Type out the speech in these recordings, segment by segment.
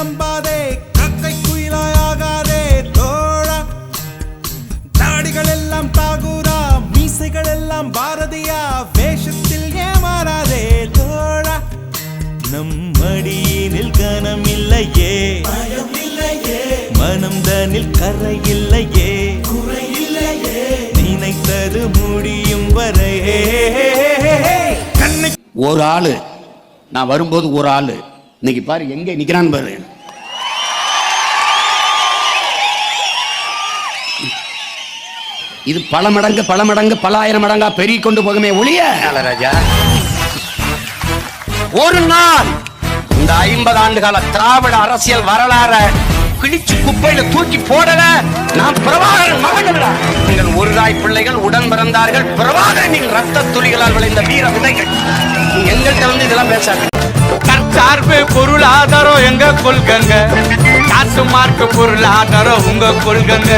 நம்பாதே, கக்கை குயிலாயாகாதே தோழா. தாடிகள் எல்லாம் தாகூரா, மீசைகள் எல்லாம் பாரதியா, வேஷத்தில் ஏமாறாதே தோழா. நம் மடியினில் கனம் இல்லையே, மனம் தனில் கரை இல்லையே, நினைத்தது முடியும் வரை. ஒரு ஆளு நான் வரும்போது ஒரு ஆளு இன்னைக்கு பாரு எங்க நிக்கிறான்னு பாரு. இது பல மடங்கு பல ஆயிரம் மடங்கா பெருகி கொண்டு போகுமே ஒழிய ராஜா ஒரு நாள் இந்த 50 ஆண்டு கால திராவிட அரசியல் வரலாற கிழிச்சு குப்பையில தூக்கி போடல. நான் பிரபாகரன் மகன்களா, நீங்கள் ஒரு தாய் பிள்ளைகள் உடன் பிறந்தார்கள். பிரபாகரனின் ரத்த துளிகளால் விளைந்த வீர விதைகள். எங்கள்கிட்ட வந்து இதெல்லாம் பேசாங்க. தற்சார்பு பொருளாதாரம் எங்க கொள்கங்க, காசு மார்க்கு பொருளாதாரம் உங்க கொள்கங்க,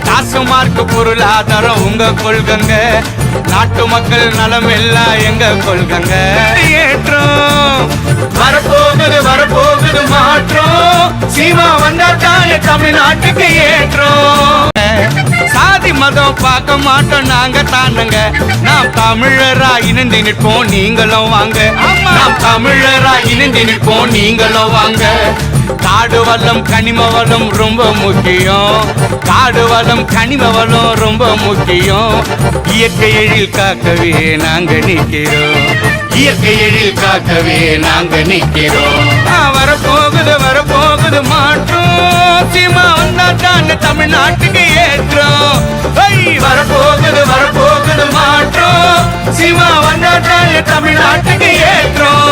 காசு மார்க்கு பொருளாதாரம் உங்க கொள்கங்க, நாட்டு மக்கள் நலம் எல்லாம் எங்க கொள்கங்க. ஏற்றம் வரப்போகுது மாற்றம், சீமா வந்தாட்டாலே தமிழ்நாட்டுக்கு ஏற்றம். சாதி மதம் பார்க்க மாட்டோம் நாங்க தானுங்க, நாம் தமிழரா இணைந்து நிற்போம் நீங்களும் வாங்க. நாம் தமிழரா இணைந்து நிற்போம் நீங்களும் வாங்க. காடு வளம் கனிம வளம் ரொம்ப முக்கியம், காடு வளம் கனிம வளம் ரொம்ப முக்கியம். இயற்கை எழில் காக்கவே நாங்க நிற்கிறோம், இயற்கை எழில் காக்கவே நாங்க நிற்கிறோம். வரப்போகுது மாற்றம், சீமா வந்தாட்டான்னு தமிழ்நாட்டுக்கு ஏற்றம். வரப்போகுது மாற்றம், சீமா வந்தாட்டான்னு தமிழ்நாட்டுக்கு ஏற்றம்.